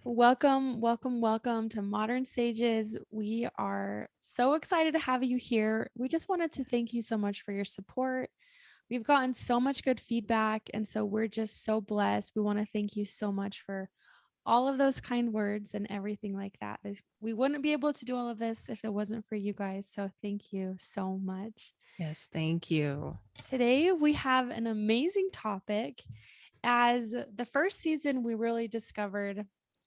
Welcome, welcome, welcome to Modern Sages. We are so excited to have you here. We just wanted to thank you so much for your support. We've gotten so much good feedback, and so we're just so blessed. We want to thank you so much for all of those kind words and everything like that. We wouldn't be able to do all of this if it wasn't for you guys. So thank you so much. Yes, thank you. Today, we have an amazing topic. As the first season, we really discovered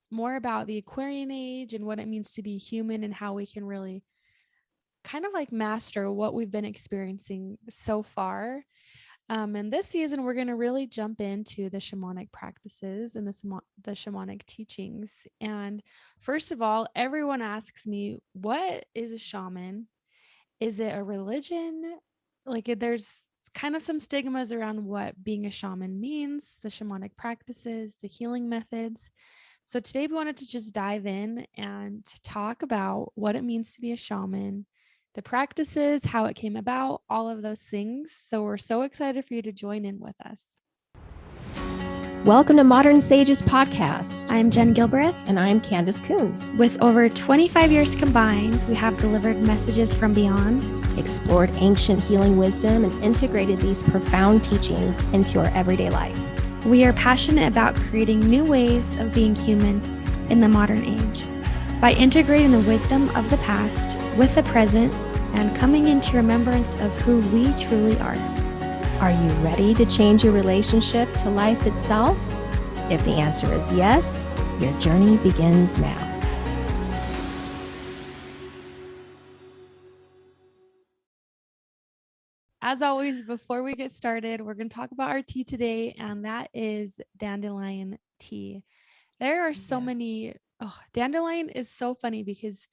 more about the Aquarian age and what it means to be human and how we can really kind of like master what we've been experiencing so far. And this season, we're going to really jump into the shamanic practices and the shamanic teachings. And first of all, everyone asks me, what is a shaman? Is it a religion? There's kind of some stigmas around what being a shaman means, the shamanic practices, the healing methods. So today we wanted to just dive in and talk about what it means to be a shaman, the practices, how it came about, all of those things. So we're so excited for you to join in with us. Welcome to Modern Sages Podcast. I'm Jenn Gilbreth. And I'm Candace Coons. With over 25 years combined, we have delivered messages from beyond, explored ancient healing wisdom, and integrated these profound teachings into our everyday life. We are passionate about creating new ways of being human in the modern age by integrating the wisdom of the past with the present and coming into remembrance of who we truly are. Are you ready to change your relationship to life itself? If the answer is yes, your journey begins now. As always, before we get started, we're going to talk about our tea today, and that is dandelion tea. There are so many. Dandelion is so funny because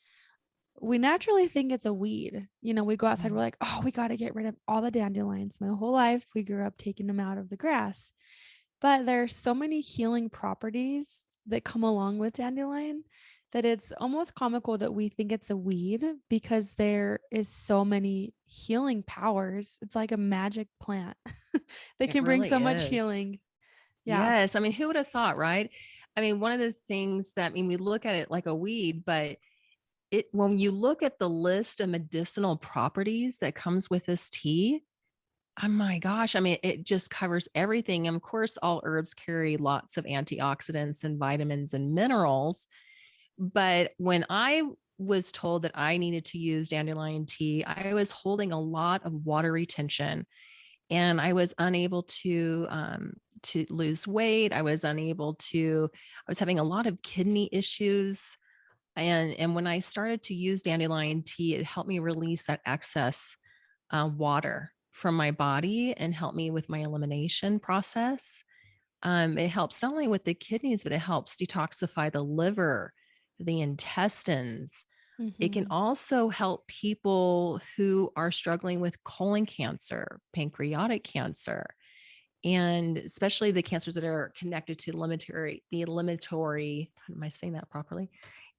we naturally think it's a weed. We go outside, we're like, oh, we got to get rid of all the dandelions. My whole life, we grew up taking them out of the grass. But there are so many healing properties that come along with dandelion that it's almost comical that we think it's a weed because there is so many healing powers. It's like a magic plant that can bring so much healing. Yeah. Yes. I mean, who would have thought, right? I mean, one of the things that, we look at it like a weed, but when you look at the list of medicinal properties that comes with this tea, oh my gosh, I mean, it just covers everything. And of course, all herbs carry lots of antioxidants and vitamins and minerals. But when I was told that I needed to use dandelion tea, I was holding a lot of water retention and I was unable to lose weight. I was having a lot of kidney issues. And when I started to use dandelion tea, it helped me release that excess water from my body and help me with my elimination process. It helps not only with the kidneys, but it helps detoxify the liver, the intestines. It can also help people who are struggling with colon cancer, pancreatic cancer, and especially the cancers that are connected to eliminatory, am I saying that properly?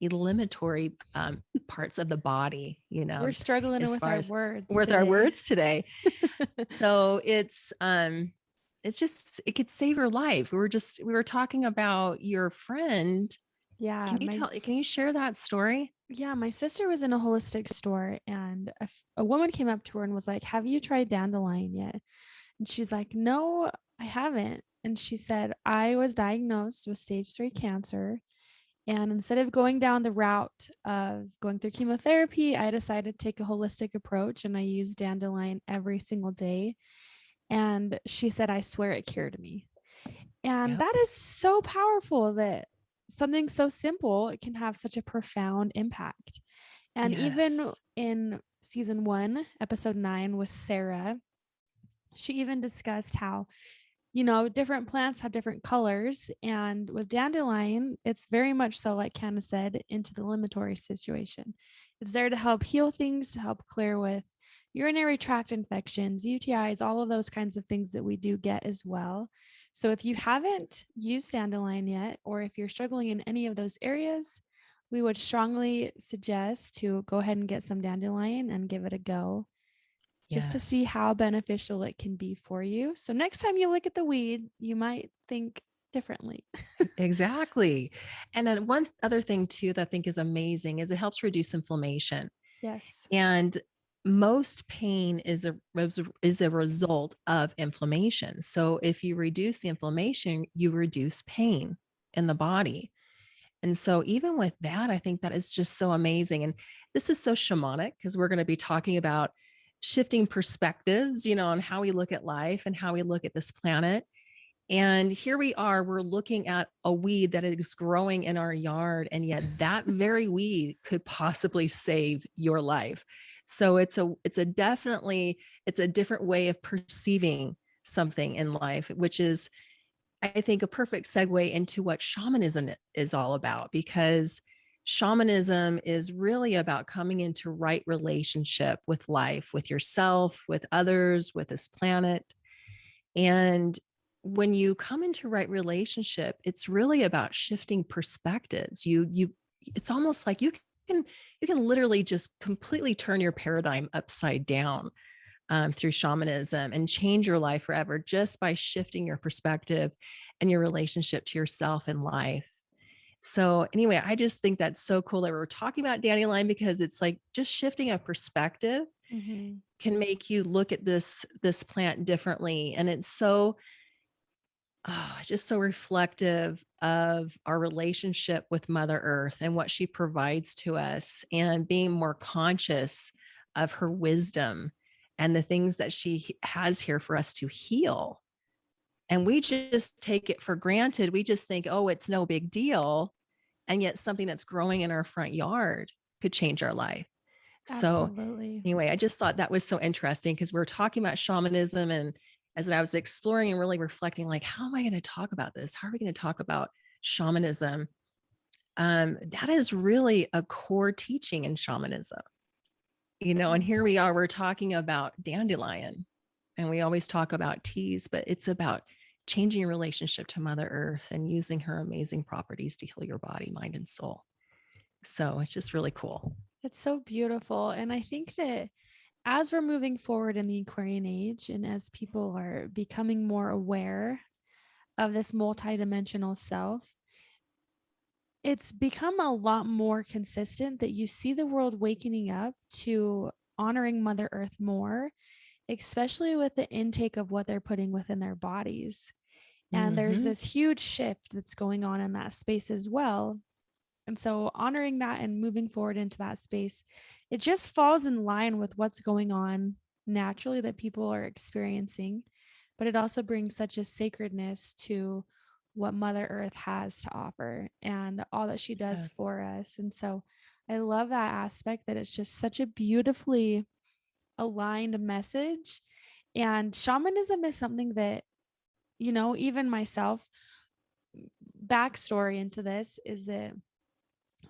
Eliminatory parts of the body, We're struggling with our words today. So it's just, it could save your life. We were talking about your friend. Yeah. Can you share that story? Yeah. My sister was in a holistic store and a woman came up to her and was like, have you tried dandelion yet? And she's like, no, I haven't. And she said, I was diagnosed with stage 3 cancer. And instead of going down the route of going through chemotherapy, I decided to take a holistic approach and I use dandelion every single day. And she said, I swear it cured me. And that is so powerful that something so simple it can have such a profound impact. And even in season 1, episode 9 with Sarah, she even discussed how different plants have different colors. And with dandelion, it's very much so, like Candace said, into the eliminatory situation. It's there to help heal things, to help clear with urinary tract infections, UTIs, all of those kinds of things that we do get as well. So if you haven't used dandelion yet, or if you're struggling in any of those areas, we would strongly suggest to go ahead and get some dandelion and give it a go. Just to see how beneficial it can be for you. So next time you look at the weed, you might think differently. Exactly. And then one other thing too that I think is amazing is it helps reduce inflammation. Yes. And most pain is a result of inflammation. So if you reduce the inflammation, you reduce pain in the body. And so even with that, I think that is just so amazing. And this is so shamanic because we're going to be talking about shifting perspectives, on how we look at life and how we look at this planet. And here we are, we're looking at a weed that is growing in our yard. And yet that very weed could possibly save your life. So it's a definitely, it's a different way of perceiving something in life, which is, I think, a perfect segue into what shamanism is all about, because shamanism is really about coming into right relationship with life, with yourself, with others, with this planet. And when you come into right relationship, it's really about shifting perspectives. It's almost like can you can literally just completely turn your paradigm upside down through shamanism and change your life forever just by shifting your perspective and your relationship to yourself and life. So anyway, I just think that's so cool that we're talking about dandelion, because it's like just shifting a perspective Mm-hmm. can make you look at this plant differently. And it's so it's just so reflective of our relationship with Mother Earth and what she provides to us, and being more conscious of her wisdom and the things that she has here for us to heal. And we just take it for granted. We just think, oh, it's no big deal. And yet something that's growing in our front yard could change our life. So Absolutely. anyway, I just thought that was so interesting because we're talking about shamanism. And as I was exploring and really reflecting, like, how am I going to talk about this? How are we going to talk about shamanism? That is really a core teaching in shamanism, and here we are, we're talking about dandelion, and we always talk about teas, but it's about changing your relationship to Mother Earth and using her amazing properties to heal your body, mind, and soul. So it's just really cool. It's so beautiful. And I think that as we're moving forward in the Aquarian age, and as people are becoming more aware of this multidimensional self, it's become a lot more consistent that you see the world waking up to honoring Mother Earth more, especially with the intake of what they're putting within their bodies. And there's this huge shift that's going on in that space as well. And so honoring that and moving forward into that space, it just falls in line with what's going on naturally that people are experiencing. But it also brings such a sacredness to what Mother Earth has to offer and all that she does for us. And so I love that aspect, that it's just such a beautifully aligned message. And shamanism is something that, even myself, backstory into this is that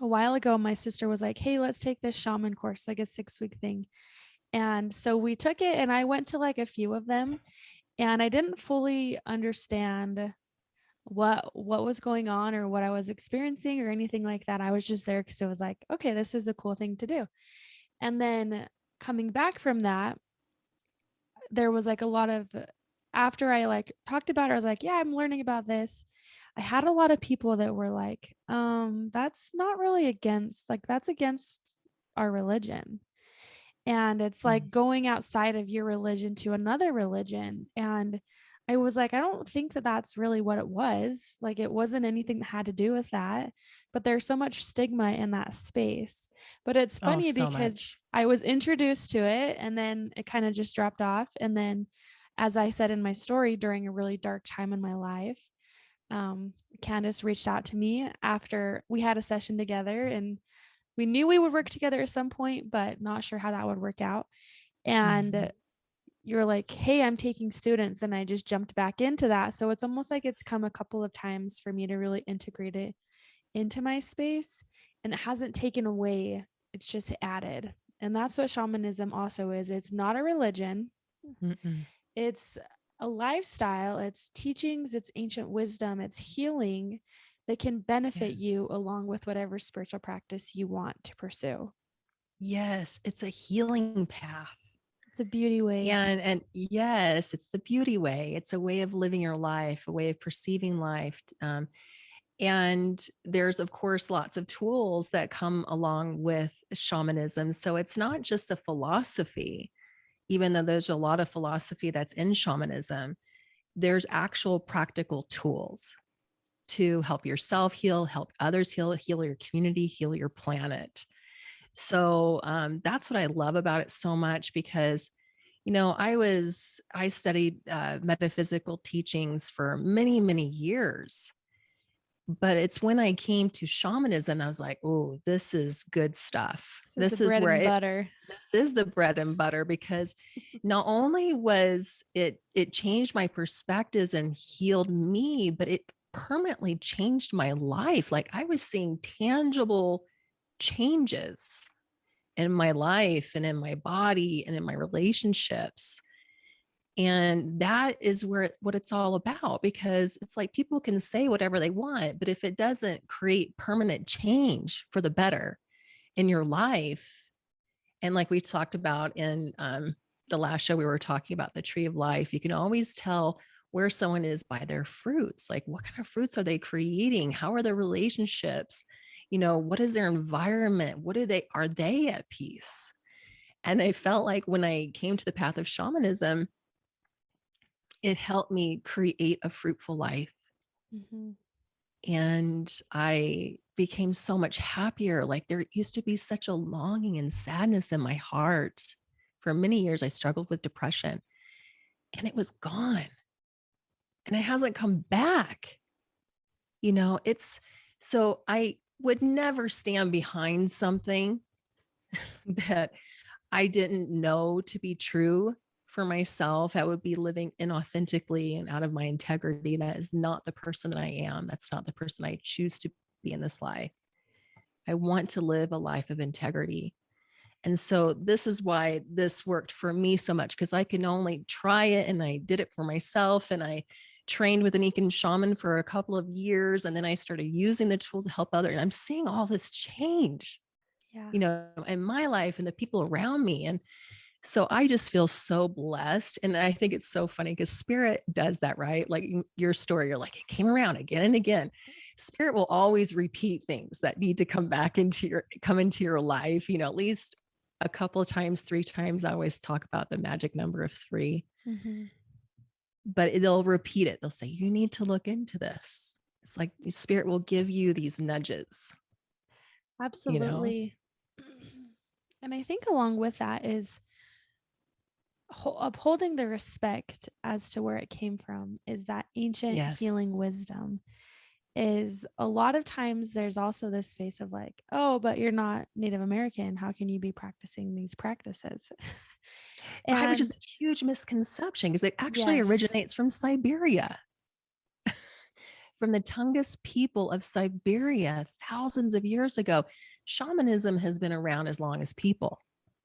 a while ago, my sister was like, hey, let's take this shaman course, like a 6-week thing. And so we took it, and I went to like a few of them, and I didn't fully understand what was going on or what I was experiencing or anything like that. I was just there because it was like, okay, this is a cool thing to do. And then coming back from that, there was like a lot of, after I like talked about it, I was like, yeah, I'm learning about this. I had a lot of people that were like, that's not really against, like, that's against our religion. And it's like going outside of your religion to another religion. And I was like, I don't think that that's really what it was. Like, it wasn't anything that had to do with that. But there's so much stigma in that space. But it's funny so because much. I was introduced to it, and then it kind of just dropped off. And then, as I said in my story, during a really dark time in my life, Candace reached out to me after we had a session together, and we knew we would work together at some point, but not sure how that would work out. And you're like, hey, I'm taking students. And I just jumped back into that. So it's almost like it's come a couple of times for me to really integrate it into my space. And it hasn't taken away, it's just added. And that's what shamanism also is. It's not a religion. It's a lifestyle, it's teachings, it's ancient wisdom, it's healing that can benefit you along with whatever spiritual practice you want to pursue. Yes, it's a healing path. It's a beauty way. And yes, it's the beauty way. It's a way of living your life, a way of perceiving life. And there's, of course, lots of tools that come along with shamanism. So it's not just a philosophy, even though there's a lot of philosophy that's in shamanism. There's actual practical tools to help yourself heal, help others heal, heal your community, heal your planet. So that's what I love about it so much, because I studied metaphysical teachings for many, many years. But it's when I came to shamanism, I was like, oh, this is good stuff. This is the bread and butter. This is the bread and butter, because not only was it changed my perspectives and healed me, but it permanently changed my life. Like I was seeing tangible changes in my life and in my body and in my relationships. And that is what it's all about, because it's like people can say whatever they want, but if it doesn't create permanent change for the better in your life, and like we talked about in the last show, we were talking about the tree of life. You can always tell where someone is by their fruits. Like what kind of fruits are they creating? How are their relationships? What is their environment? Are they at peace? And I felt like when I came to the path of shamanism, it helped me create a fruitful life. Mm-hmm. And I became so much happier. Like there used to be such a longing and sadness in my heart. For many years, I struggled with depression, and it was gone. And it hasn't come back. So I would never stand behind something that I didn't know to be true for myself. I would be living inauthentically and out of my integrity. That is not the person that I am. That's not the person I choose to be in this life. I want to live a life of integrity. And so this is why this worked for me so much, because I can only try it, and I did it for myself, and I trained with an Econ shaman for a couple of years, and then I started using the tools to help others. And I'm seeing all this change, in my life and the people around me. And so I just feel so blessed. And I think it's so funny because spirit does that, right? Like your story, you're like, it came around again and again. Spirit will always repeat things that need to come into your life, at least a couple of times, 3 times. I always talk about the magic number of 3, but they'll repeat it. They'll say, you need to look into this. It's like the spirit will give you these nudges. Absolutely. And I think along with that is upholding the respect as to where it came from, is that ancient healing wisdom. Is a lot of times there's also this space of like, oh, but you're not Native American. How can you be practicing these practices? Right, which is a huge misconception, because it actually originates from Siberia. From the Tungus people of Siberia thousands of years ago. Shamanism has been around as long as people.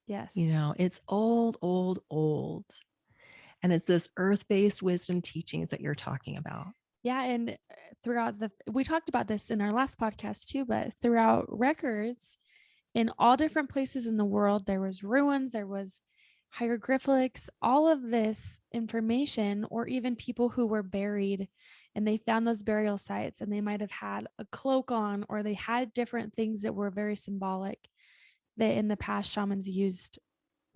Yes. It's old, old, old. And it's this earth-based wisdom teachings that you're talking about. Yeah. And we talked about this in our last podcast too, but throughout records in all different places in the world, there was ruins, there was hieroglyphics, all of this information, or even people who were buried and they found those burial sites and they might have had a cloak on, or they had different things that were very symbolic that in the past shamans used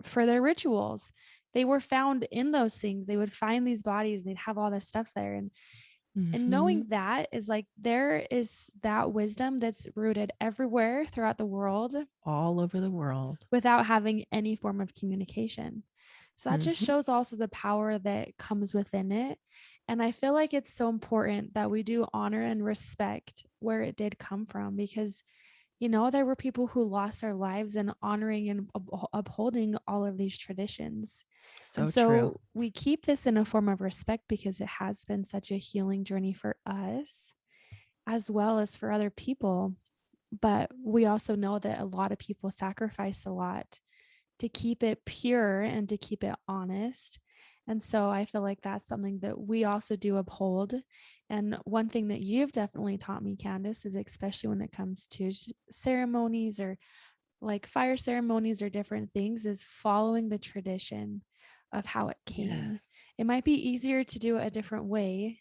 for their rituals. They were found in those things. They would find these bodies, they'd have all this stuff there. And knowing that is like, there is that wisdom that's rooted everywhere throughout the world, all over the world, without having any form of communication. So that just shows also the power that comes within it. And I feel like it's so important that we do honor and respect where it did come from, because there were people who lost their lives in honoring and upholding all of these traditions. So true. We keep this in a form of respect because it has been such a healing journey for us as well as for other people. But we also know that a lot of people sacrifice a lot to keep it pure and to keep it honest. And so I feel like that's something that we also do uphold. And one thing that you've definitely taught me, Candace, is especially when it comes to ceremonies or like fire ceremonies or different things, is following the tradition of how it came. Yes. It might be easier to do it a different way,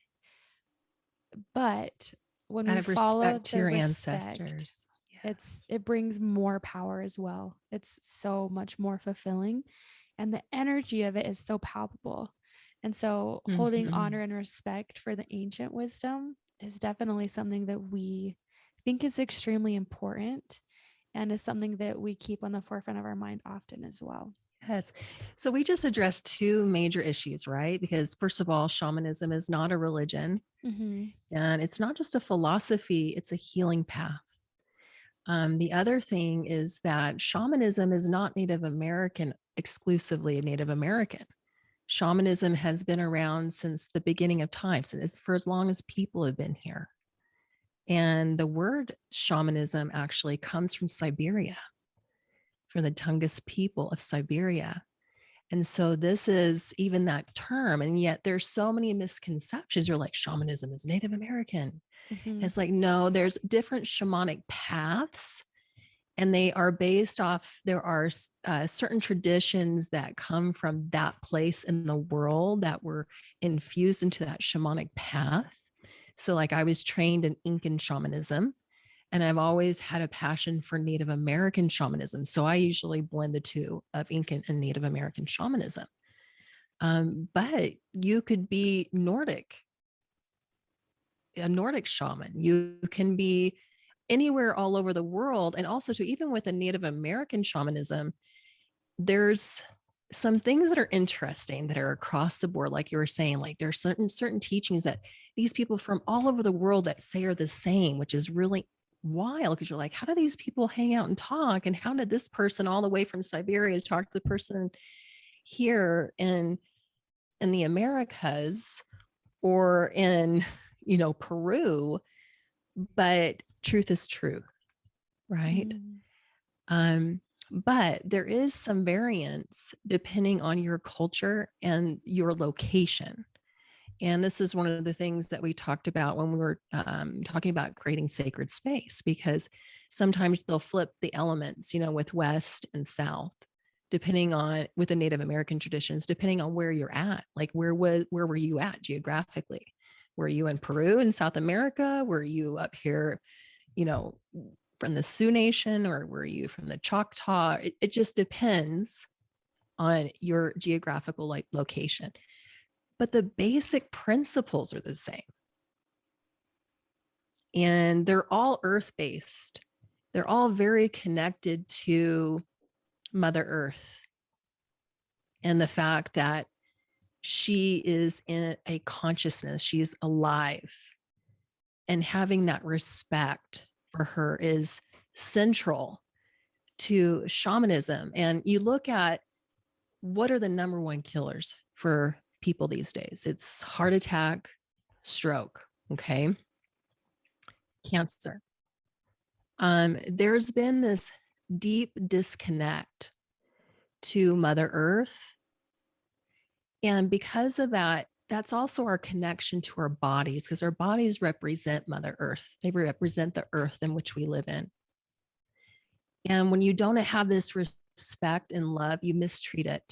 but when Out we of follow respect to the your respect, ancestors. it brings more power as well. It's so much more fulfilling, and the energy of it is so palpable. And so holding honor and respect for the ancient wisdom is definitely something that we think is extremely important, and is something that we keep on the forefront of our mind often as well. Yes. So we just addressed two major issues, right? Because first of all, shamanism is not a religion, Mm-hmm. and it's not just a philosophy, it's a healing path. The other thing is that shamanism is not Native American, exclusively Native American. Shamanism has been around since the beginning of time, since for as long as people have been here. And the word shamanism actually comes from Siberia, from the Tungus people of Siberia. And so this is even that term. And yet there's so many misconceptions. You're like, shamanism is Native American. Mm-hmm. It's like, no, there's different shamanic paths, and they are based off, there are certain traditions that come from that place in the world that were infused into that shamanic path. So like I was trained in Incan shamanism, and I've always had a passion for Native American shamanism. So I usually blend the two of Incan and Native American shamanism. But you could be Nordic, a Nordic shaman. You can be anywhere all over the world. And also, to even with a Native American shamanism, there's some things that are interesting that are across the board. Like you were saying, like there's certain teachings that these people from all over the world that say are the same, which is really wild, because you're like, how do these people hang out and talk? And how did this person all the way from Siberia talk to the person here in the Americas or in, Peru? But truth is truth, right? Mm-hmm. But there is some variance depending on your culture and your location. And this is one of the things that we talked about when we were talking about creating sacred space, because sometimes they'll flip the elements, with West and South, depending on, with the Native American traditions, depending on where you're at. Like where were you at geographically? Were you in Peru in South America? Were you up here, from the Sioux Nation, or were you from the Choctaw? It just depends on your geographical location. But the basic principles are the same. And they're all earth-based. They're all very connected to Mother Earth and the fact that she is in a consciousness, she's alive. And having that respect for her is central to shamanism. And you look at what are the number one killers for people these days? It's heart attack, stroke, okay? Cancer. There's been this deep disconnect to Mother Earth. And because of that, that's also our connection to our bodies, because our bodies represent Mother Earth. They represent the earth in which we live in. And when you don't have this respect and love, you mistreat it.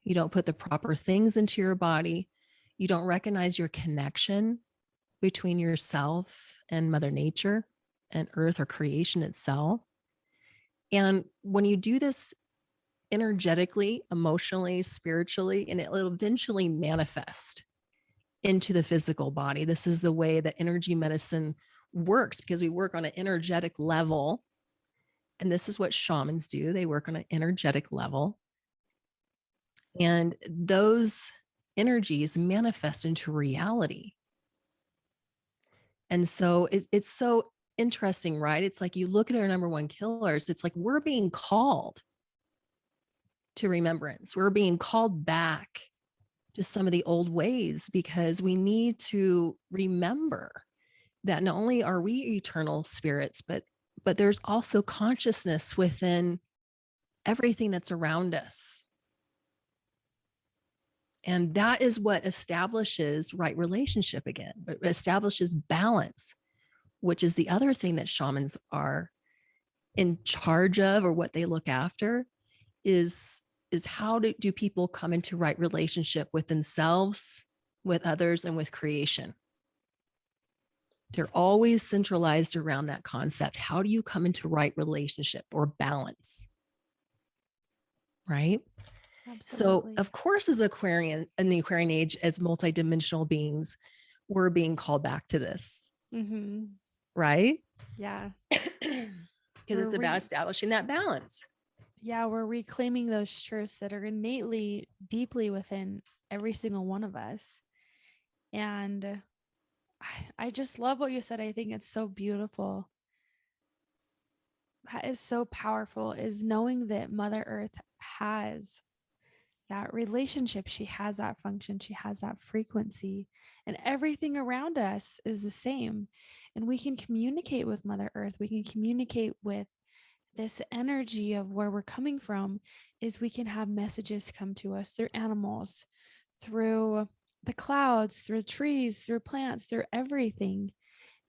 You don't put the proper things into your body. You don't recognize your connection between yourself and Mother Nature and Earth or creation itself. And when you do this energetically, emotionally, spiritually, and it will eventually manifest into the physical body. This is the way that energy medicine works, because we work on an energetic level. And this is what shamans do. They work on an energetic level. And those energies manifest into reality. And so it's so interesting, right? It's like you look at our number one killers, it's like we're being called to remembrance. We're being called back to some of the old ways, because we need to remember that not only are we eternal spirits, but there's also consciousness within everything that's around us. And that is what establishes right relationship again. It establishes balance, which is the other thing that shamans are in charge of or what they look after is how do people come into right relationship with themselves, with others, and with creation. They're always centralized around that concept. How do you come into right relationship or balance? Right? Absolutely. So, of course, as Aquarian in the Aquarian age, as multidimensional beings, we're being called back to this, Mm-hmm. right? Yeah. Because it's about establishing that balance. Yeah, we're reclaiming those truths that are innately, deeply within every single one of us. And I just love what you said. I think it's so beautiful. That is so powerful, is knowing that Mother Earth has that relationship. She has that function. She has that frequency. And everything around us is the same. And we can communicate with Mother Earth. We can communicate with this energy of where we're coming from, is we can have messages come to us through animals, through the clouds, through trees, through plants, through everything.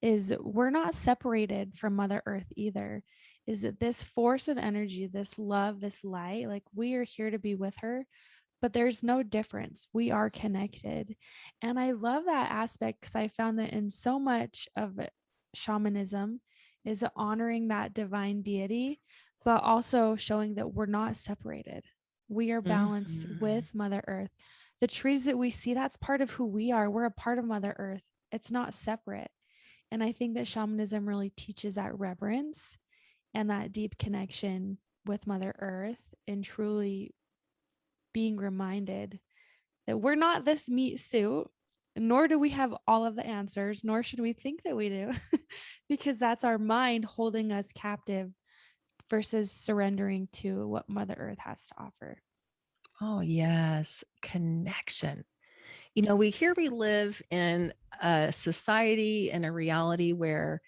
Is we're not separated from Mother Earth either. Is that this force of energy, this love, this light, like we are here to be with her, but there's no difference. We are connected. And I love that aspect because I found that in so much of shamanism is honoring that divine deity, but also showing that we're not separated. We are balanced with Mother Earth. The trees that we see, that's part of who we are. We're a part of Mother Earth. It's not separate. And I think that shamanism really teaches that reverence and that deep connection with Mother Earth, and truly being reminded that we're not this meat suit, nor do we have all of the answers, nor should we think that we do, because that's our mind holding us captive versus surrendering to what Mother Earth has to offer. Oh, yes. Connection. We live in a society and a reality where,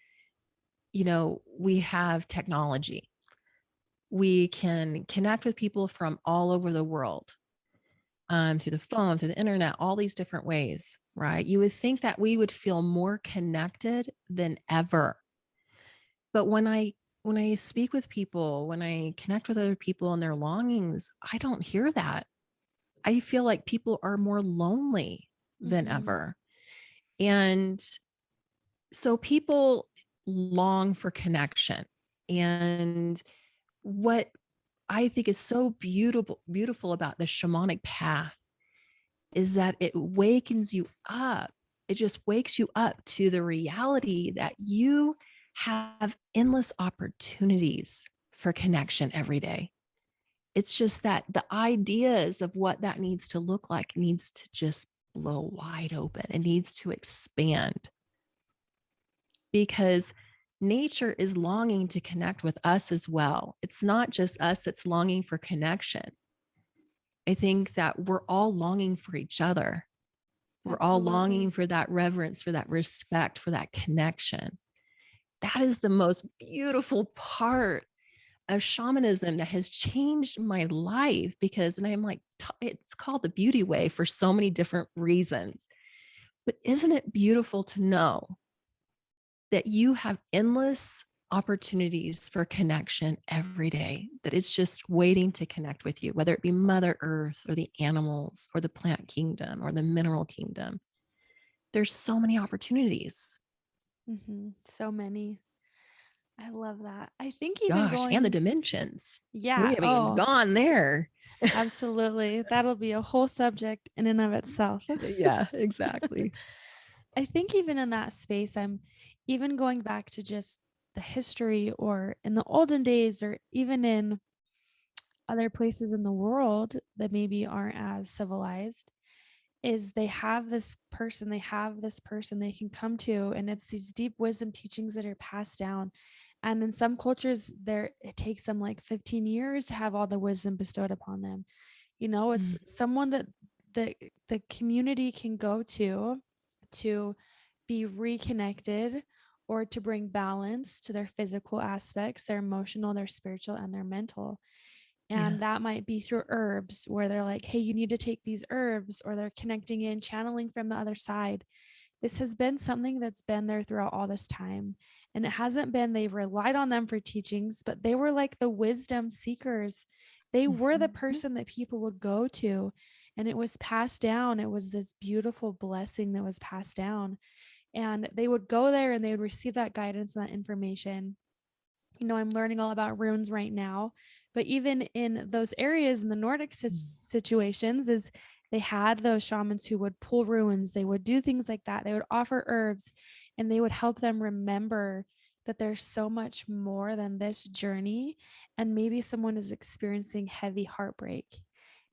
we have technology. We can connect with people from all over the world, through the phone, through the internet, all these different ways, right? You would think that we would feel more connected than ever. But when I speak with people, when I connect with other people and their longings, I don't hear that. I feel like people are more lonely than ever. And so people long for connection. And what I think is so beautiful about the shamanic path is that it wakens you up. It just wakes you up to the reality that you have endless opportunities for connection every day. It's just that the ideas of what that needs to look like needs to just blow wide open. It needs to expand, because nature is longing to connect with us as well. It's not just us that's longing for connection. I think that we're all longing for each other. We're all longing for that reverence, for that respect, for that connection. That is the most beautiful part of shamanism that has changed my life, because, and I'm like, it's called the beauty way for so many different reasons. But isn't it beautiful to know that you have endless opportunities for connection every day, that it's just waiting to connect with you, whether it be Mother Earth or the animals or the plant kingdom or the mineral kingdom? There's so many opportunities. So many. I love that. I think even And the dimensions. Yeah. We haven't even gone there. Absolutely. That'll be a whole subject in and of itself. Yeah, exactly. I think even in that space, I'm even going back to just the history, or in the olden days, or even in other places in the world that maybe aren't as civilized, is they have this person they can come to, and it's these deep wisdom teachings that are passed down. And in some cultures, it takes them like 15 years to have all the wisdom bestowed upon them. It's someone that the community can go to be reconnected, or to bring balance to their physical aspects, their emotional, their spiritual, and their mental. And that might be through herbs, where they're like, hey, you need to take these herbs, or they're connecting in, channeling from the other side. This has been something that's been there throughout all this time. And it hasn't been, they've relied on them for teachings, but they were like the wisdom seekers. They were the person that people would go to, and it was passed down. It was this beautiful blessing that was passed down. And they would go there and they would receive that guidance and that information. I'm learning all about runes right now, but even in those areas in the Nordic situations, is they had those shamans who would pull runes. They would do things like that. They would offer herbs, and they would help them remember that there's so much more than this journey. And maybe someone is experiencing heavy heartbreak,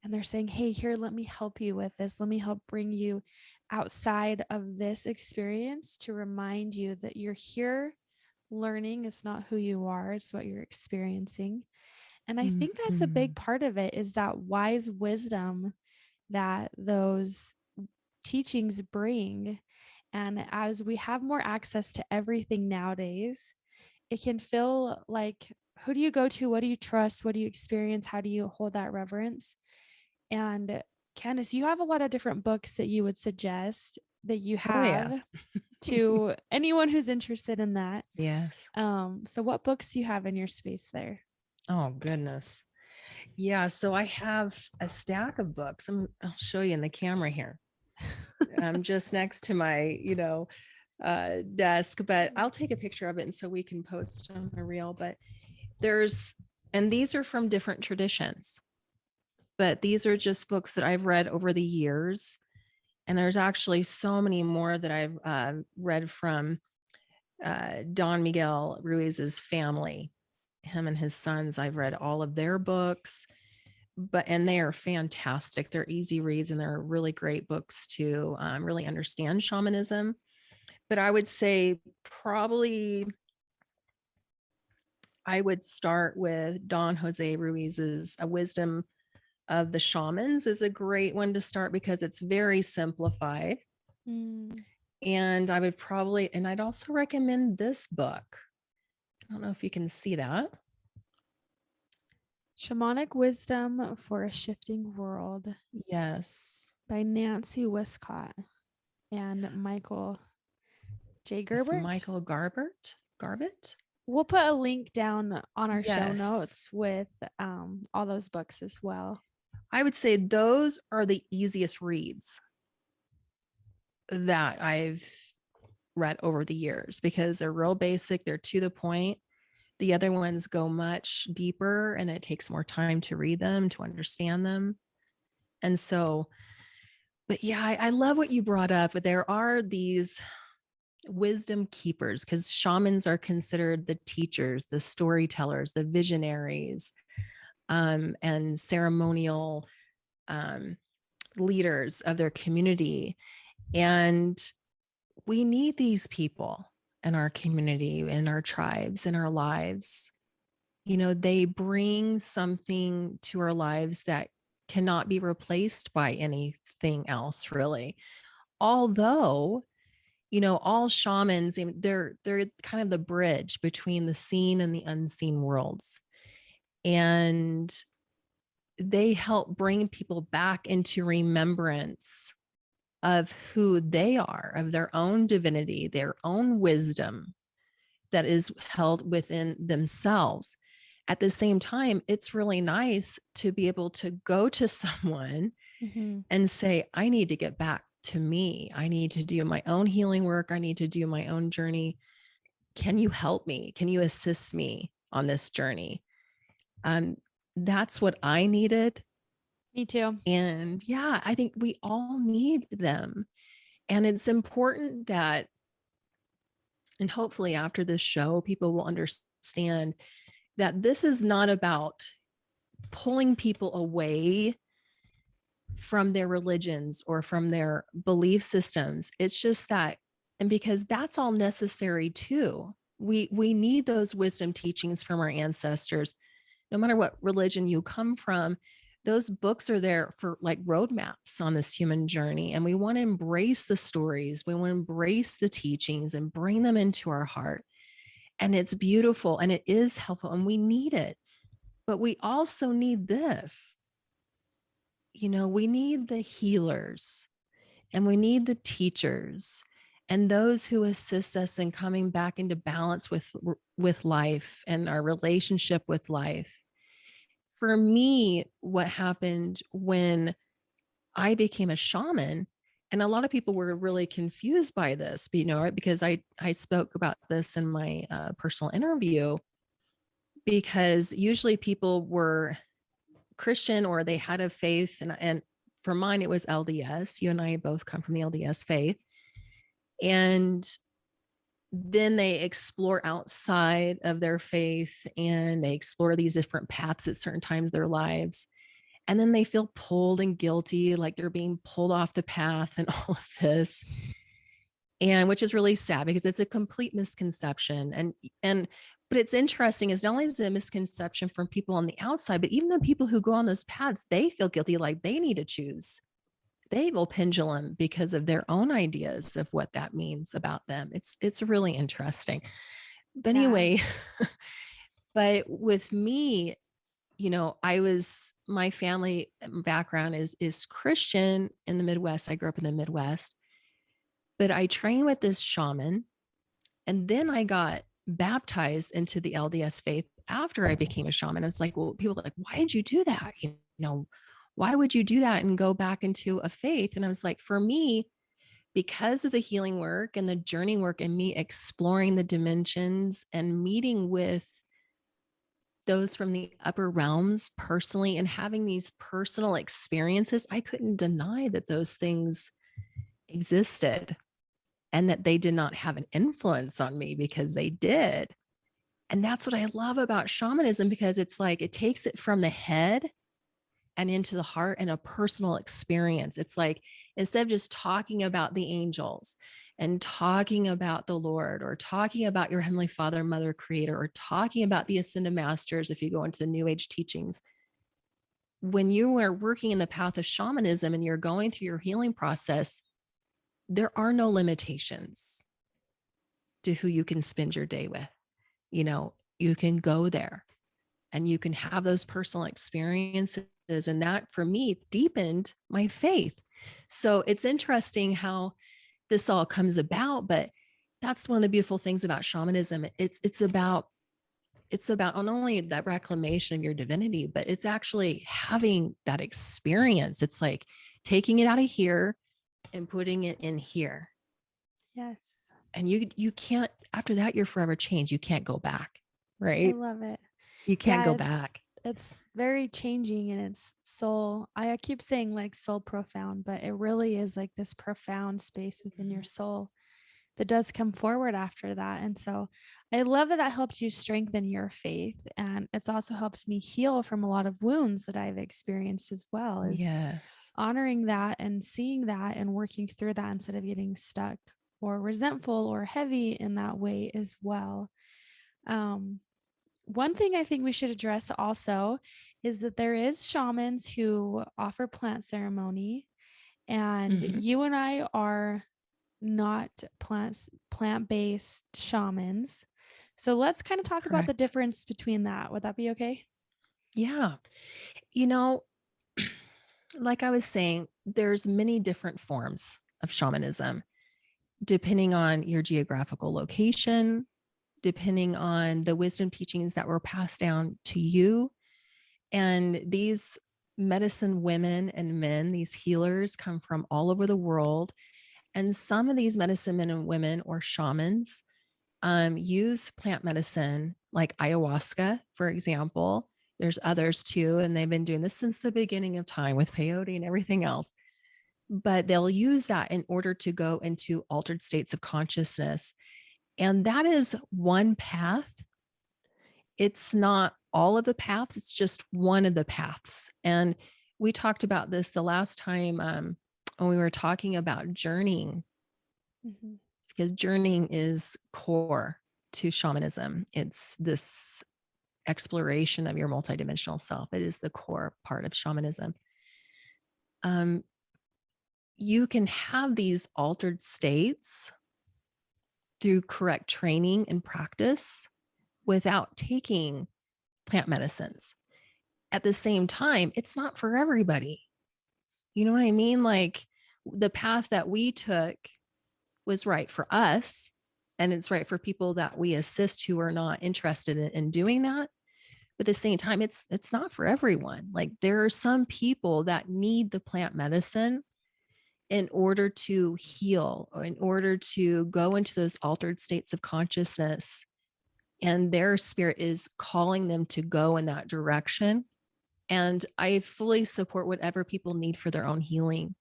and they're saying, hey, here, let me help you with this. Let me help bring you outside of this experience to remind you that you're here learning. It's not who you are, it's what you're experiencing. And I think that's a big part of it, is that wise wisdom that those teachings bring. And as we have more access to everything nowadays, it can feel like, who do you go to? What do you trust? What do you experience? How do you hold that reverence? And Candace, you have a lot of different books that you would suggest that you have to anyone who's interested in that. Yes. So what books do you have in your space there? Oh, goodness. Yeah. So I have a stack of books. I'll show you in the camera here. I'm just next to my, desk, but I'll take a picture of it, and so we can post on the reel. But these are from different traditions, but these are just books that I've read over the years. And there's actually so many more that I've read from Don Miguel Ruiz's family, him and his sons. I've read all of their books, and they are fantastic. They're easy reads, and they're really great books to really understand shamanism. But I would say probably I would start with Don Jose Ruiz's A Wisdom of the Shamans is a great one to start, because it's very simplified. And I'd also recommend this book. I don't know if you can see that. Shamanic Wisdom for a Shifting World. Yes. By Nancy Westcott and Michael J. Gerbert. It's Michael Garbett. We'll put a link down on our show notes with all those books as well. I would say those are the easiest reads that I've read over the years, because they're real basic. They're to the point. The other ones go much deeper, and it takes more time to read them, to understand them. And so, but yeah, I love what you brought up. But there are these wisdom keepers, because shamans are considered the teachers, the storytellers, the visionaries, and ceremonial leaders of their community. And we need these people in our community, in our tribes, in our lives. They bring something to our lives that cannot be replaced by anything else, really. Although, all shamans, they're kind of the bridge between the seen and the unseen worlds. And they help bring people back into remembrance of who they are, of their own divinity, their own wisdom that is held within themselves. At the same time, it's really nice to be able to go to someone and say, I need to get back to me. I need to do my own healing work. I need to do my own journey. Can you help me? Can you assist me on this journey? That's what I needed. Me too. And yeah, I think we all need them. And it's important that, and hopefully after this show, people will understand that this is not about pulling people away from their religions or from their belief systems. It's just that, and because that's all necessary too. We need those wisdom teachings from our ancestors. No matter what religion you come from, those books are there for like roadmaps on this human journey. And we want to embrace the stories. We want to embrace the teachings and bring them into our heart. And it's beautiful and it is helpful and we need it. But we also need this. We need the healers and we need the teachers and those who assist us in coming back into balance with life and our relationship with life. For me, what happened when I became a shaman, and a lot of people were really confused by this, right? Because I spoke about this in my personal interview, because usually people were Christian or they had a faith, and for mine, it was LDS. You and I both come from the LDS faith. And then they explore outside of their faith and they explore these different paths at certain times of their lives. And then they feel pulled and guilty, like they're being pulled off the path and all of this. And which is really sad because it's a complete misconception. But it's interesting is not only is it a misconception from people on the outside, but even the people who go on those paths, they feel guilty, like they need to choose. They will pendulum because of their own ideas of what that means about them. It's really interesting. But anyway, but with me, my family background is Christian in the Midwest. I grew up in the Midwest, but I trained with this shaman, and then I got baptized into the LDS faith after I became a shaman. It's like, well, people are like, why did you do that? Why would you do that and go back into a faith? And I was like, for me, because of the healing work and the journey work and me exploring the dimensions and meeting with those from the upper realms personally and having these personal experiences, I couldn't deny that those things existed and that they did not have an influence on me, because they did. And that's what I love about shamanism, because it's like it takes it from the head and into the heart and a personal experience. It's like, instead of just talking about the angels and talking about the Lord or talking about your Heavenly Father, Mother, Creator, or talking about the Ascended Masters, if you go into the New Age teachings, when you are working in the path of shamanism and you're going through your healing process, there are no limitations to who you can spend your day with. You can go there and you can have those personal experiences. And that for me deepened my faith. So it's interesting how this all comes about, but that's one of the beautiful things about shamanism. It's about not only that reclamation of your divinity, but it's actually having that experience. It's like taking it out of here and putting it in here. Yes. And you can't, after that, you're forever changed. You can't go back. Right. I love it. You can't go back. It's very changing, and it's soul. I keep saying like soul profound, but it really is like this profound space within your soul that does come forward after that. And so I love that helped you strengthen your faith. And it's also helped me heal from a lot of wounds that I've experienced as well. Is honoring that and seeing that and working through that instead of getting stuck or resentful or heavy in that way as well. One thing I think we should address also is that there is shamans who offer plant ceremony, and you and I are not plant-based shamans. So let's kind of talk about the difference between that. Would that be okay? Yeah. Like I was saying, there's many different forms of shamanism, depending on your geographical location, depending on the wisdom teachings that were passed down to you. And these medicine women and men, these healers, come from all over the world. And some of these medicine men and women or shamans use plant medicine, like ayahuasca, for example. There's others too, and they've been doing this since the beginning of time with peyote and everything else. But they'll use that in order to go into altered states of consciousness. And that is one path. It's not all of the paths. It's just one of the paths. And we talked about this the last time when we were talking about journeying, because journeying is core to shamanism. It's this exploration of your multidimensional self. It is the core part of shamanism. You can have these altered states through correct training and practice without taking plant medicines. At the same time, it's not for everybody. You know what I mean? Like the path that we took was right for us, and it's right for people that we assist who are not interested in doing that. But at the same time, it's not for everyone. Like there are some people that need the plant medicine in order to heal or in order to go into those altered states of consciousness. And their spirit is calling them to go in that direction. And I fully support whatever people need for their own healing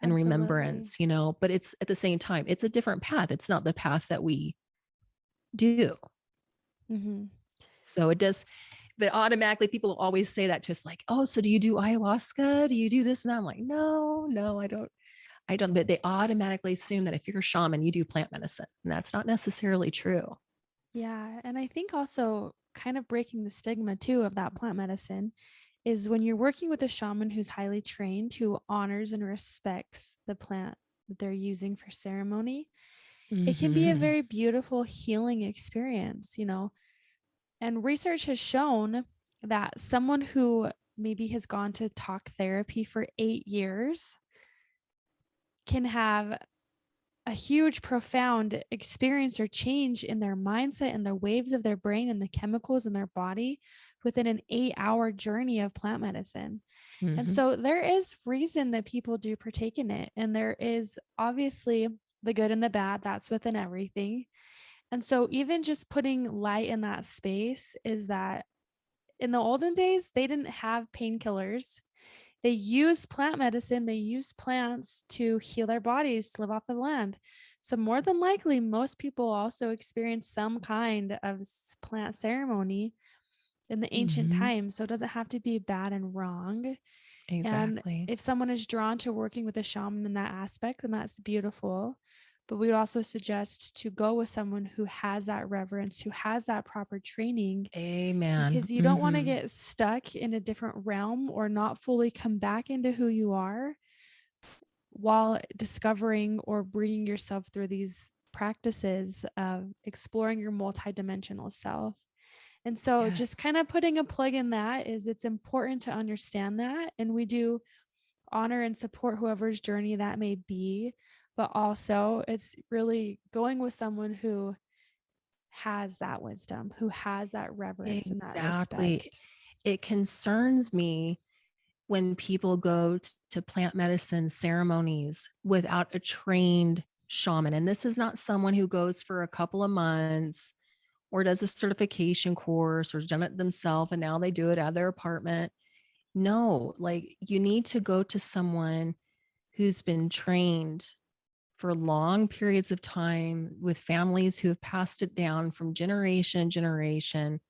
and Absolutely. remembrance, but it's at the same time, it's a different path. It's not the path that we do. Mm-hmm. So it does, but automatically people always say that to us like, oh, so do you do ayahuasca? Do you do this? And I'm like, no, I don't. But they automatically assume that if you're a shaman, you do plant medicine. And that's not necessarily true. Yeah. And I think also kind of breaking the stigma too of that plant medicine is when you're working with a shaman who's highly trained, who honors and respects the plant that they're using for ceremony, it can be a very beautiful healing experience, And research has shown that someone who maybe has gone to talk therapy for 8 years can have a huge, profound experience or change in their mindset and the waves of their brain and the chemicals in their body within an 8-hour journey of plant medicine. And so there is reason that people do partake in it. And there is obviously the good and the bad, that's within everything. And so even just putting light in that space is that in the olden days, they didn't have painkillers. They used plant medicine, they used plants to heal their bodies, to live off the land. So more than likely, most people also experienced some kind of plant ceremony in the ancient times. So it doesn't have to be bad and wrong. Exactly. And if someone is drawn to working with a shaman in that aspect, then that's beautiful. But we would also suggest to go with someone who has that reverence, who has that proper training. Amen. Because you don't want to get stuck in a different realm or not fully come back into who you are while discovering or bringing yourself through these practices of exploring your multidimensional self. And so just kind of putting a plug in that is it's important to understand that. And we do honor and support whoever's journey that may be. But also it's really going with someone who has that wisdom, who has that reverence and that respect. It concerns me when people go to plant medicine ceremonies without a trained shaman. And this is not someone who goes for a couple of months or does a certification course or has done it themselves and now they do it out of their apartment. No, like you need to go to someone who's been trained for long periods of time with families who have passed it down from generation to generation.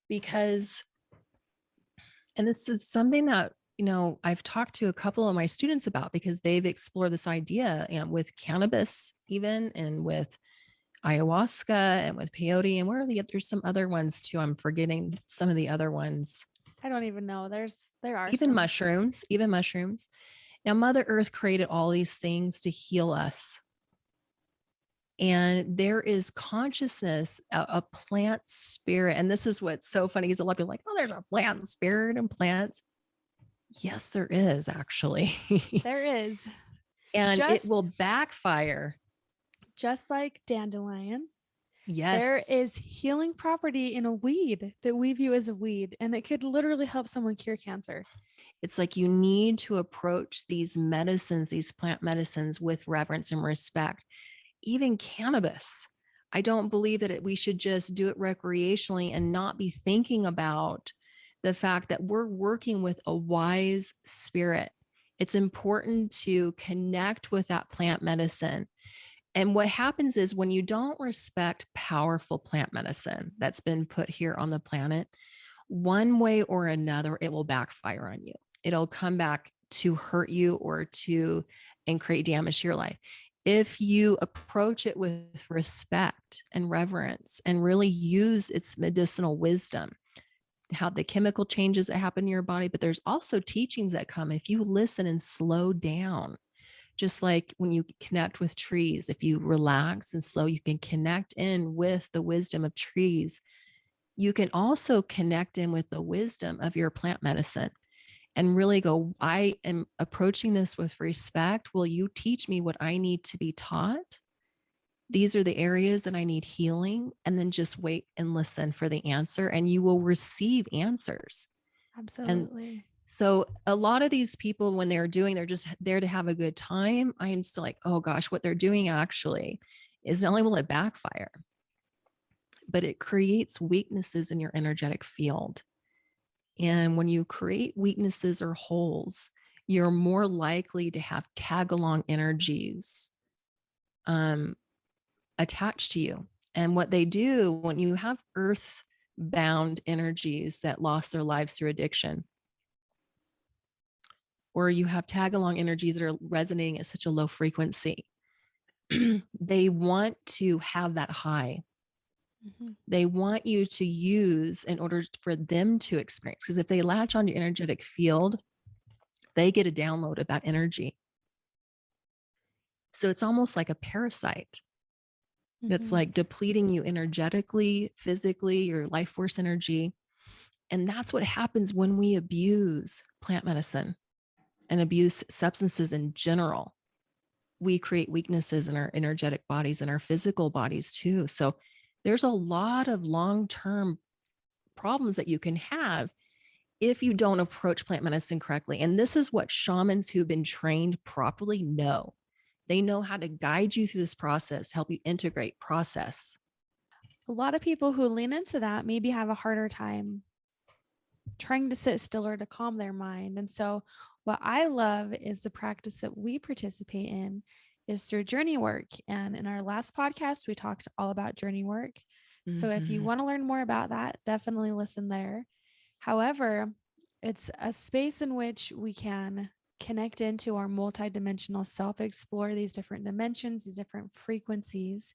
Because, and this is something that, I've talked to a couple of my students about because they've explored this idea with cannabis even, and with ayahuasca and with peyote, and there's some other ones too. I'm forgetting some of the other ones. I don't even know. There are even mushrooms. Now, Mother Earth created all these things to heal us. And there is consciousness, a plant spirit. And this is what's so funny is a lot of people are like, oh, there's a plant spirit and plants. Yes, there is actually. There is. And it will backfire. Just like dandelion. Yes. There is healing property in a weed that we view as a weed, and it could literally help someone cure cancer. It's like you need to approach these medicines, these plant medicines with reverence and respect. Even cannabis. I don't believe that we should just do it recreationally and not be thinking about the fact that we're working with a wise spirit. It's important to connect with that plant medicine. And what happens is when you don't respect powerful plant medicine that's been put here on the planet, one way or another, it will backfire on you. It'll come back to hurt you or and create damage to your life. If you approach it with respect and reverence and really use its medicinal wisdom, how the chemical changes that happen in your body, but there's also teachings that come if you listen and slow down. Just like when you connect with trees, if you relax and slow, you can connect in with the wisdom of trees. You can also connect in with the wisdom of your plant medicine. and really go, I am approaching this with respect. Will you teach me what I need to be taught? These are the areas that I need healing. And then just wait and listen for the answer, and you will receive answers. Absolutely. And so a lot of these people, when they're just there to have a good time, I am still like, oh gosh, what they're doing actually is not only will it backfire, but it creates weaknesses in your energetic field. And when you create weaknesses or holes, you're more likely to have tag along energies attached to you. And what they do when you have earth bound energies that lost their lives through addiction, or you have tag along energies that are resonating at such a low frequency, they want to have that high. They want you to use in order for them to experience. Because if they latch on your energetic field, they get a download of that energy. So it's almost like a parasite that's like depleting you energetically, physically, your life force energy. And that's what happens when we abuse plant medicine and abuse substances in general. We create weaknesses in our energetic bodies and our physical bodies too. So there's a lot of long-term problems that you can have if you don't approach plant medicine correctly. And this is what shamans who've been trained properly know. They know how to guide you through this process, help you integrate process. A lot of people who lean into that maybe have a harder time trying to sit still or to calm their mind. And so what I love is the practice that we participate in is through journey work. And in our last podcast, we talked all about journey work. So if you want to learn more about that, definitely listen there. However, it's a space in which we can connect into our multidimensional self, explore these different dimensions, these different frequencies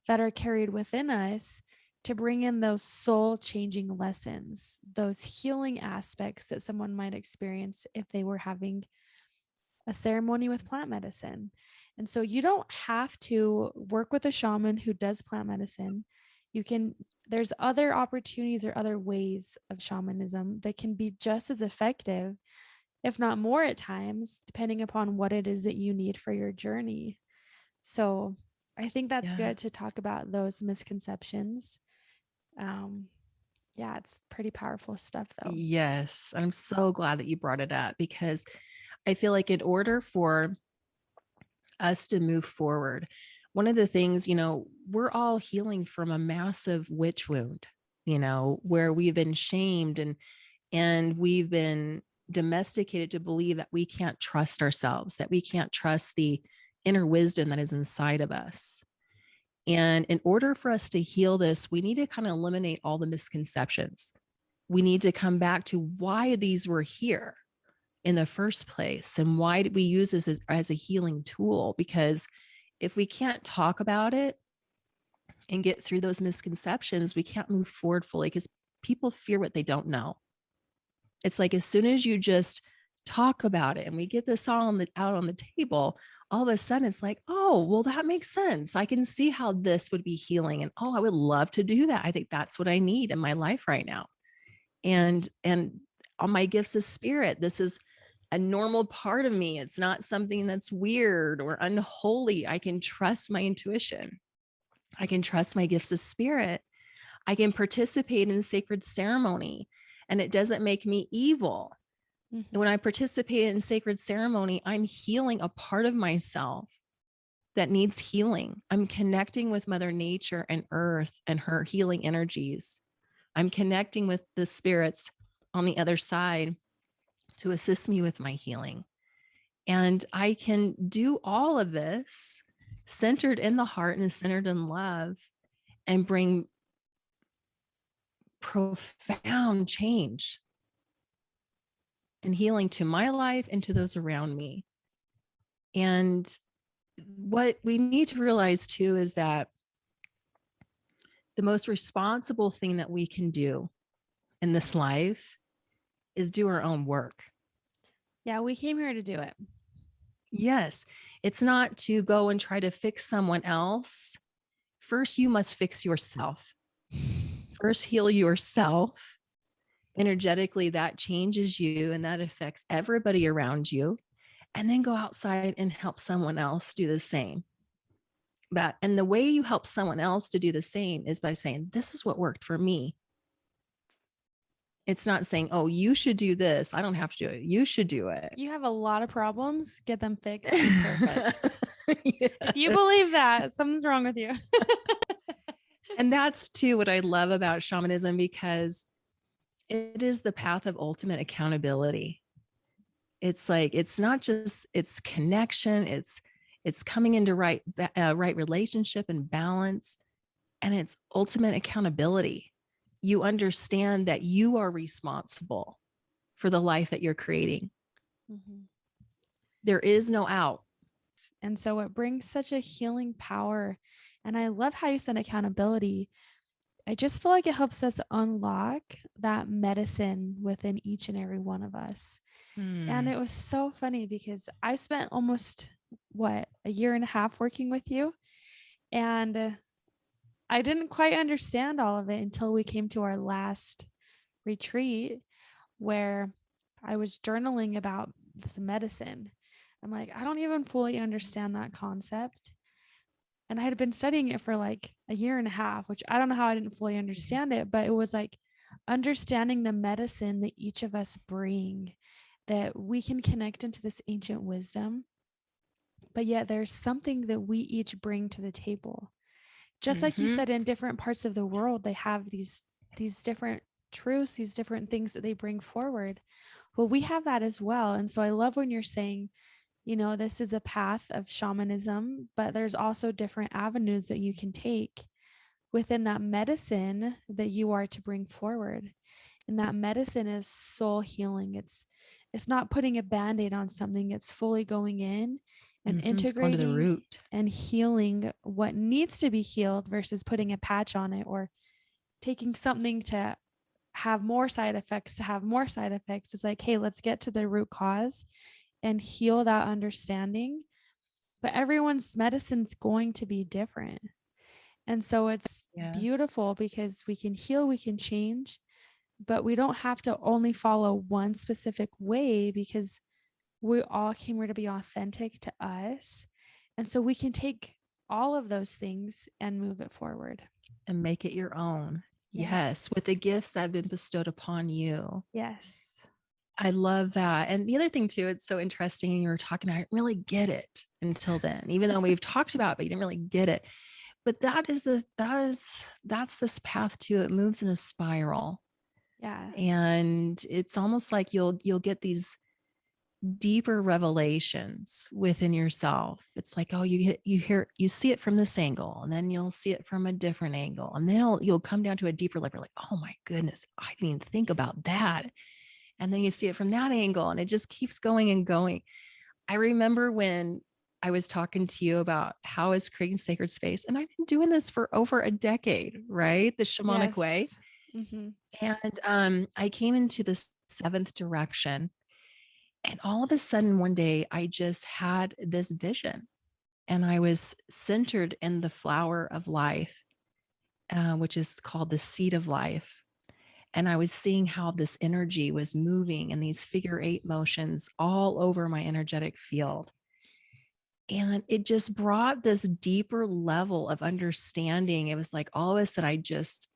that are carried within us to bring in those soul changing lessons, those healing aspects that someone might experience if they were having a ceremony with plant medicine. And so you don't have to work with a shaman who does plant medicine. There's other opportunities or other ways of shamanism that can be just as effective, if not more at times, depending upon what it is that you need for your journey. So I think that's good to talk about those misconceptions. Yeah, it's pretty powerful stuff though. Yes. I'm so glad that you brought it up, because I feel like in order for us to move forward, one of the things, we're all healing from a massive witch wound, where we've been shamed and we've been domesticated to believe that we can't trust ourselves, that we can't trust the inner wisdom that is inside of us. And in order for us to heal this, we need to kind of eliminate all the misconceptions. We need to come back to why these were here in the first place, and why did we use this as a healing tool? Because if we can't talk about it and get through those misconceptions, we can't move forward fully, because people fear what they don't know. It's like, as soon as you just talk about it and we get this all out on the table, all of a sudden it's like, oh, well, that makes sense. I can see how this would be healing. And oh, I would love to do that. I think that's what I need in my life right now. And on my gifts of spirit, this is a normal part of me. It's not something that's weird or unholy. I can trust my intuition. I can trust my gifts of spirit. I can participate in sacred ceremony, and it doesn't make me evil. And when I participate in sacred ceremony, I'm healing a part of myself that needs healing. I'm connecting with Mother Nature and Earth and her healing energies. I'm connecting with the spirits on the other side to assist me with my healing. And I can do all of this centered in the heart and centered in love, and bring profound change and healing to my life and to those around me. And what we need to realize too is that the most responsible thing that we can do in this life is do our own work. Yeah, we came here to do it. Yes. It's not to go and try to fix someone else. First, you must fix yourself. First, heal yourself. energetically that changes you and that affects everybody around you. And then go outside and help someone else do the same. And the way you help someone else to do the same is by saying, this is what worked for me. It's not saying, oh, you should do this. I don't have to do it. You should do it. You have a lot of problems. Get them fixed. Be perfect. Yes. If you believe that, something's wrong with you. And that's too what I love about shamanism, because it is the path of ultimate accountability. It's like, it's not just, it's connection. It's coming into right relationship and balance. And it's ultimate accountability. You understand that you are responsible for the life that you're creating. Mm-hmm. There is no out. And so it brings such a healing power. And I love how you said accountability. I just feel like it helps us unlock that medicine within each and every one of us. And it was so funny because I spent almost a year and a half working with you. And I didn't quite understand all of it until we came to our last retreat, where I was journaling about this medicine. I'm like, I don't even fully understand that concept. And I had been studying it for like a year and a half, which I don't know how I didn't fully understand it, but it was like understanding the medicine that each of us bring, that we can connect into this ancient wisdom, but yet there's something that we each bring to the table. Just like you said, in different parts of the world, they have these different truths, these different things that they bring forward. Well, we have that as well. And so I love when you're saying, you know, this is a path of shamanism, but there's also different avenues that you can take within that medicine that you are to bring forward. And that medicine is soul healing. It's not putting a band-aid on something. It's fully going in and integrating to the root and healing what needs to be healed versus putting a patch on it or taking something to have more side effects It's like, hey, let's get to the root cause and heal that understanding. But everyone's medicine's going to be different. And so it's beautiful because we can heal, we can change, but we don't have to only follow one specific way, because we all came here to be authentic to us. And so we can take all of those things and move it forward and make it your own. Yes. With the gifts that have been bestowed upon you. Yes. I love that. And the other thing too, it's so interesting. You were talking about, I didn't really get it until then, even though we've talked about it, but you didn't really get it. But that's this path too. It moves in a spiral. Yeah. And it's almost like you'll get these deeper revelations within yourself. It's like, oh, you see it from this angle, and then you'll see it from a different angle. And then you'll come down to a deeper level, like, oh my goodness, I didn't even think about that. And then you see it from that angle, and it just keeps going and going. I remember when I was talking to you about how is creating sacred space, and I've been doing this for over a decade, right? The shamanic way. Mm-hmm. And I came into the seventh direction. And all of a sudden, one day, I just had this vision, and I was centered in the flower of life, which is called the seed of life. And I was seeing how this energy was moving in these figure 8 motions all over my energetic field. And it just brought this deeper level of understanding. It was like all of a sudden, I just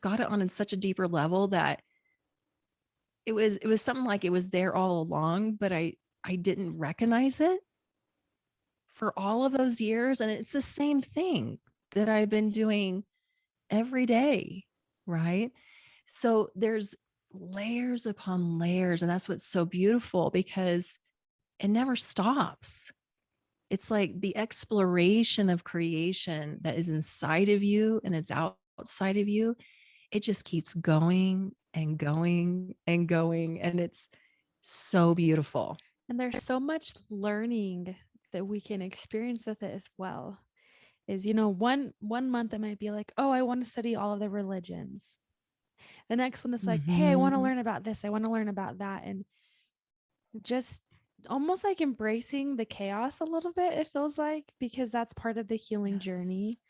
got it on such a deeper level that it was something like it was there all along, but I didn't recognize it for all of those years. And it's the same thing that I've been doing every day, right? So there's layers upon layers, and that's what's so beautiful, because it never stops. It's like the exploration of creation that is inside of you and it's outside of you. It just keeps going and going and going. And it's so beautiful. And there's so much learning that we can experience with it as well. Is, you know, one month it might be like, oh, I want to study all of the religions. The next one is like, hey, I want to learn about this. I want to learn about that. And just almost like embracing the chaos a little bit, it feels like, because that's part of the healing journey,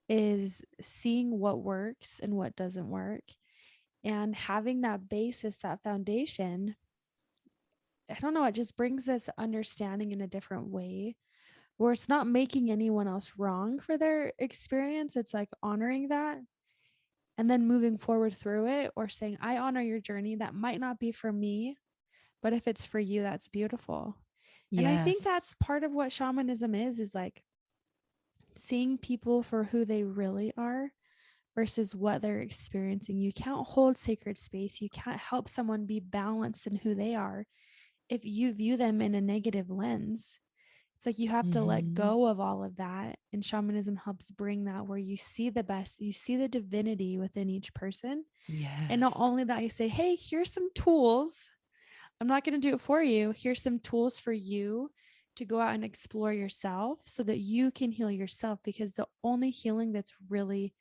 is seeing what works and what doesn't work. And having that basis, that foundation, I don't know, it just brings this understanding in a different way where it's not making anyone else wrong for their experience. It's like honoring that and then moving forward through it, or saying, I honor your journey. That might not be for me, but if it's for you, that's beautiful. And I think that's Yes. part of what shamanism is like seeing people for who they really are versus what they're experiencing. You can't hold sacred space. You can't help someone be balanced in who they are if you view them in a negative lens. It's like you have to let Mhm. go of all of that. And shamanism helps bring that where you see the best, you see the divinity within each person. And not Yes. only that, you say, hey, here's some tools. I'm not going to do it for you. Here's some tools for you to go out and explore yourself so that you can heal yourself. Because the only healing that's really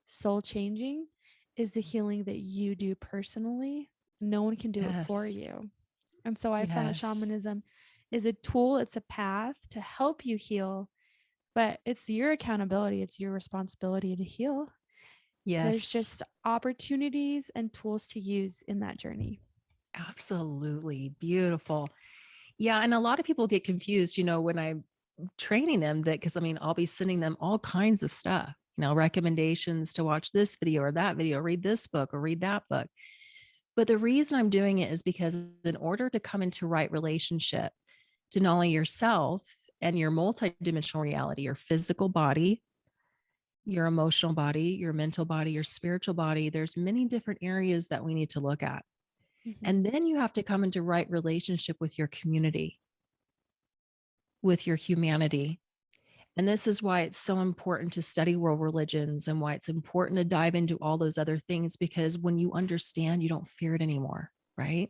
soul changing is the healing that you do personally. No one can do it for Yes. you. And so I found that Yes. shamanism is a tool, it's a path to help you heal, but it's your accountability, it's your responsibility to heal. There's Yes. just opportunities and tools to use in that journey. Absolutely. Beautiful. Yeah. And a lot of people get confused, when I'm training them that, because I mean, I'll be sending them all kinds of stuff, recommendations to watch this video or that video, read this book or read that book. But the reason I'm doing it is because in order to come into right relationship to not only yourself and your multidimensional reality, your physical body, your emotional body, your mental body, your spiritual body, there's many different areas that we need to look at. Mm-hmm. And then you have to come into right relationship with your community, with your humanity. And this is why it's so important to study world religions and why it's important to dive into all those other things, because when you understand, you don't fear it anymore, right?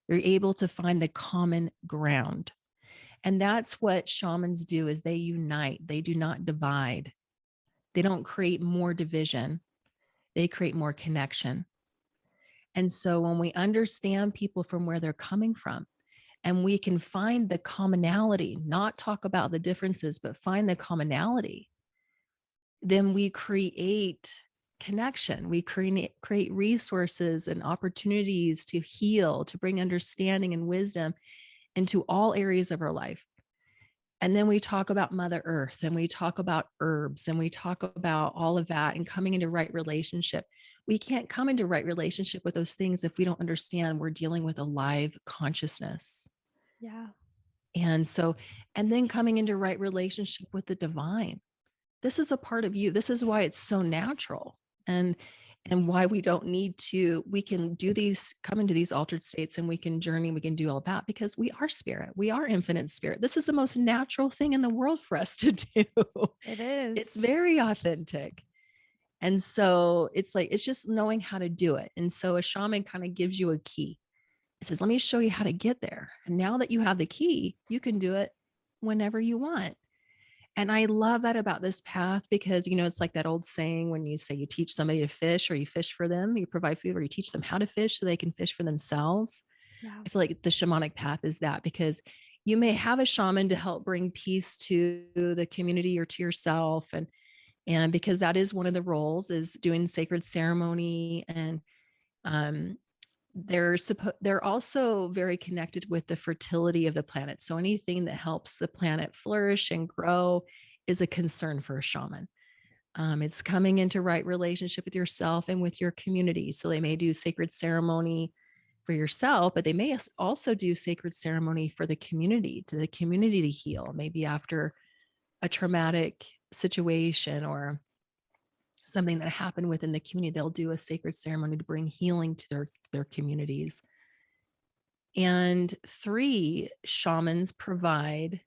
You're able to find the common ground. And that's what shamans do, is they unite. They do not divide. They don't create more division. They create more connection. And so when we understand people from where they're coming from, and we can find the commonality, not talk about the differences, but find the commonality, then we create connection. We create resources and opportunities to heal, to bring understanding and wisdom into all areas of our life. And then we talk about Mother Earth and we talk about herbs and we talk about all of that and coming into right relationship. We can't come into right relationship with those things if we don't understand we're dealing with a live consciousness. Yeah. And so, and then coming into right relationship with the divine. This is a part of you. This is why it's so natural. And why we don't need to, we can do these, come into these altered states and we can journey, we can do all that because we are spirit. We are infinite spirit. This is the most natural thing in the world for us to do. It is. It's very authentic. And so it's like, it's just knowing how to do it. And so a shaman kind of gives you a key. It says, let me show you how to get there. And now that you have the key, you can do it whenever you want. And I love that about this path because, it's like that old saying when you say you teach somebody to fish or you fish for them, you provide food, or you teach them how to fish so they can fish for themselves. Yeah. I feel like the shamanic path is that, because you may have a shaman to help bring peace to the community or to yourself. And because that is one of the roles, is doing sacred ceremony. And um, they're also very connected with the fertility of the planet. So anything that helps the planet flourish and grow is a concern for a shaman. It's coming into right relationship with yourself and with your community. So they may do sacred ceremony for yourself, but they may also do sacred ceremony for the community, to the community to heal, maybe after a traumatic situation or something that happened within the community. They'll do a sacred ceremony to bring healing to their communities. And 3, shamans provide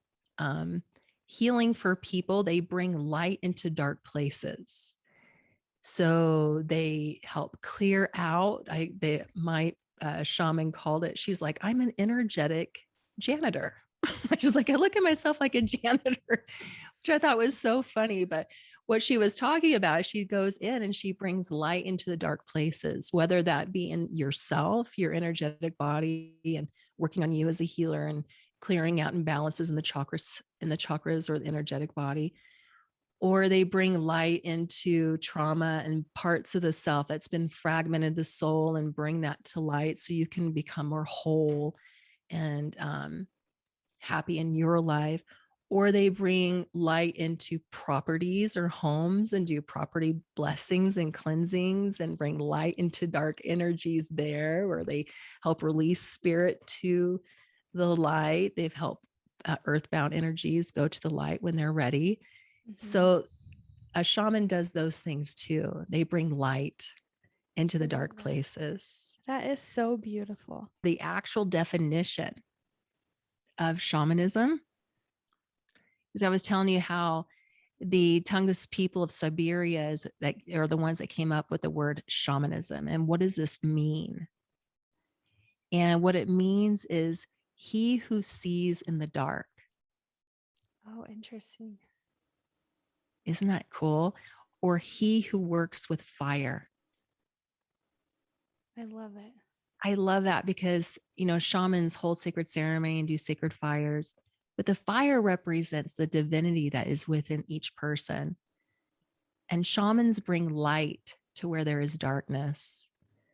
healing for people. They bring light into dark places. So they help clear out. My shaman called it, she's like, I'm an energetic janitor. She's like, I look at myself like a janitor, which I thought was so funny. But what she was talking about is she goes in and she brings light into the dark places, whether that be in yourself, your energetic body, and working on you as a healer and clearing out imbalances in the chakras or the energetic body, or they bring light into trauma and parts of the self that's been fragmented, the soul, and bring that to light so you can become more whole and happy in your life. Or they bring light into properties or homes and do property blessings and cleansings and bring light into dark energies there, where they help release spirit to the light. They've helped earthbound energies go to the light when they're ready. So a shaman does those things too. They bring light into the dark places. That is so beautiful. The actual definition of shamanism is, I was telling you how the Tungus people of Siberia that are the ones that came up with the word shamanism. And what does this mean? And what it means is he who sees in the dark. Oh, interesting. Isn't that cool? Or he who works with fire. I love it. I love that because, shamans hold sacred ceremony and do sacred fires, but the fire represents the divinity that is within each person. And shamans bring light to where there is darkness.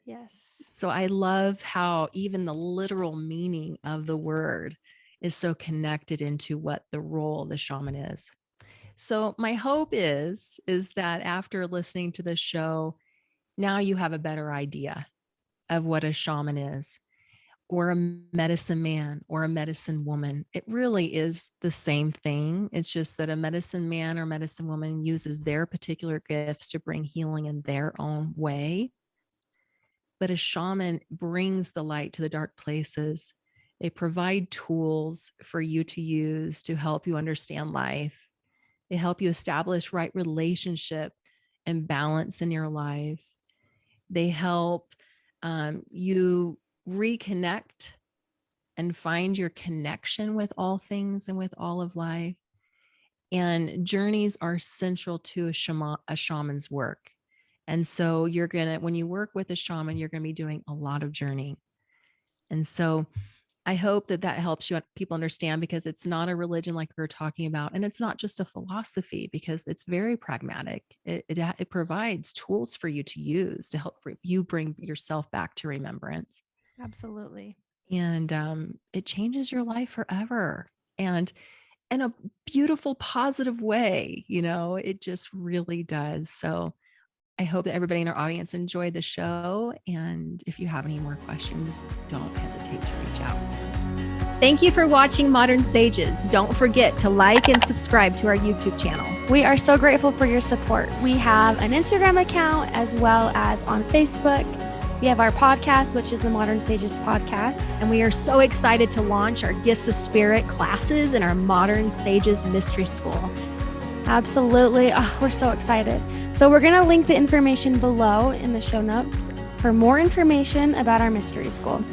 Yes. So I love how even the literal meaning of the word is so connected into what the role of the shaman is. So my hope is that after listening to the show, now you have a better idea of what a shaman is, or a medicine man or a medicine woman. It really is the same thing. It's just that a medicine man or medicine woman uses their particular gifts to bring healing in their own way. But a shaman brings the light to the dark places. They provide tools for you to use to help you understand life. They help you establish right relationship and balance in your life. They help you reconnect and find your connection with all things and with all of life. And journeys are central to a shaman's work. And so when you work with a shaman, you're going to be doing a lot of journeying. And so I hope that helps people understand, because it's not a religion like we were talking about. And it's not just a philosophy, because it's very pragmatic. It provides tools for you to use to help you bring yourself back to remembrance. Absolutely. And it changes your life forever. And in a beautiful, positive way, it just really does. So I hope that everybody in our audience enjoyed the show. And if you have any more questions, don't hesitate to reach out. Thank you for watching Modern Sages. Don't forget to like and subscribe to our YouTube channel. We are so grateful for your support. We have an Instagram account as well as on Facebook. We have our podcast, which is the Modern Sages podcast. And we are so excited to launch our Gifts of Spirit classes in our Modern Sages Mystery School. Absolutely. Oh, we're so excited. So we're going to link the information below in the show notes for more information about our mystery school.